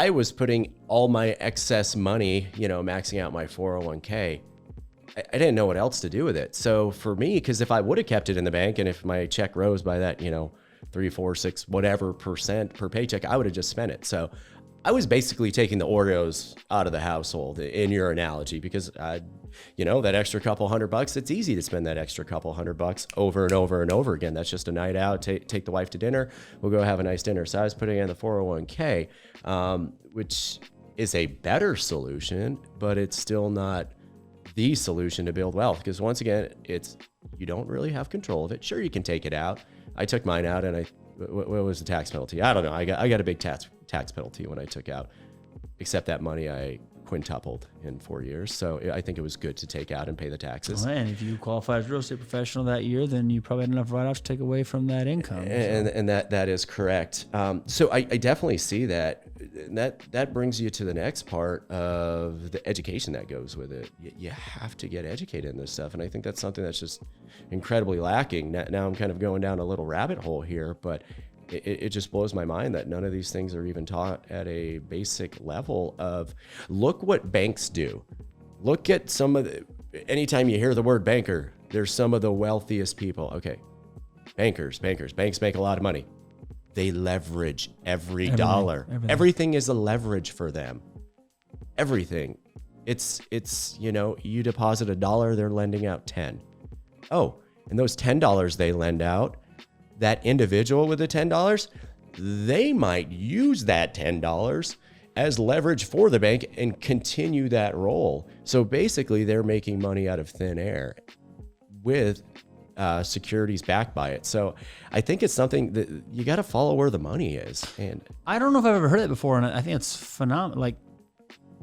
I was putting all my excess money, maxing out my 401k, I didn't know what else to do with it. So for me, because if I would have kept it in the bank and if my check rose by that, 3, 4, 6, whatever percent per paycheck, I would have just spent it. So I was basically taking the Oreos out of the household in your analogy, because that extra couple $100, it's easy to spend that extra couple $100 over and over and over again. That's just a night out, take the wife to dinner. We'll go have a nice dinner. So I was putting in the 401k, which is a better solution, but it's still not the solution to build wealth. Because once again, you don't really have control of it. Sure, you can take it out. I took mine out and what was the tax penalty? I don't know. I got a big tax penalty when I took out, except that money I quintupled in 4 years. So I think it was good to take out and pay the taxes. Well, and if you qualify as a real estate professional that year, then you probably had enough write-offs to take away from that income. And that is correct. So I definitely see that. And that brings you to the next part of the education that goes with it. You have to get educated in this stuff. And I think that's something that's just incredibly lacking. Now I'm kind of going down a little rabbit hole here, but it just blows my mind that none of these things are even taught at a basic level of, look what banks do. Look at anytime you hear the word banker, there's some of the wealthiest people. Okay. Banks make a lot of money. They leverage every dollar. Everything is a leverage for them. Everything. It's you deposit $1, they're lending out 10. Oh, and those $10 they lend out, that individual with the $10, they might use that $10 as leverage for the bank and continue that role. So basically, they're making money out of thin air with securities backed by it. So I think it's something that you got to follow where the money is. And I don't know if I've ever heard it before, and I think it's phenomenal. Like,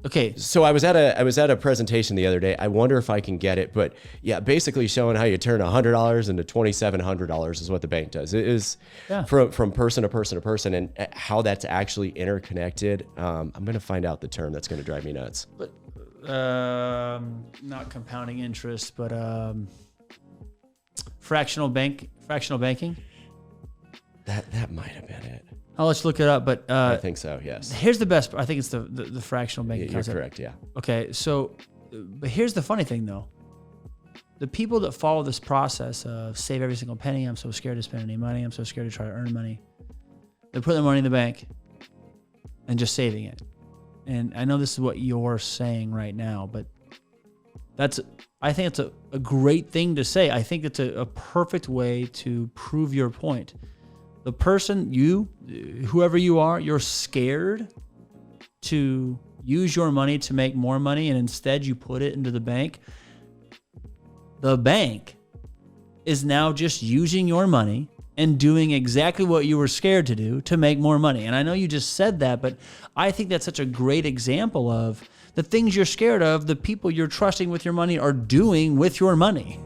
okay. So I was at a presentation the other day. I wonder if I can get it, but yeah, basically showing how you turn $100 into $2,700 is what the bank does. It is from person to person to person, and how that's actually interconnected. I'm going to find out the term that's going to drive me nuts. But not compounding interest, but fractional banking. That might have been it. I'll let you look it up, but I think so. Yes. Here's the best. I think it's the fractional banking You're concept. correct. Yeah. Okay, so, but here's the funny thing though. The people that follow this process of save every single penny, I'm so scared to spend any money, I'm so scared to try to earn money. They're putting their money in the bank and just saving it. And I know this is what you're saying right now, but I think it's a great thing to say. I think it's a perfect way to prove your point. The person, whoever you are, you're scared to use your money to make more money, and instead you put it into the bank. The bank is now just using your money and doing exactly what you were scared to do to make more money. And I know you just said that, but I think that's such a great example of the things you're scared of, the people you're trusting with your money are doing with your money.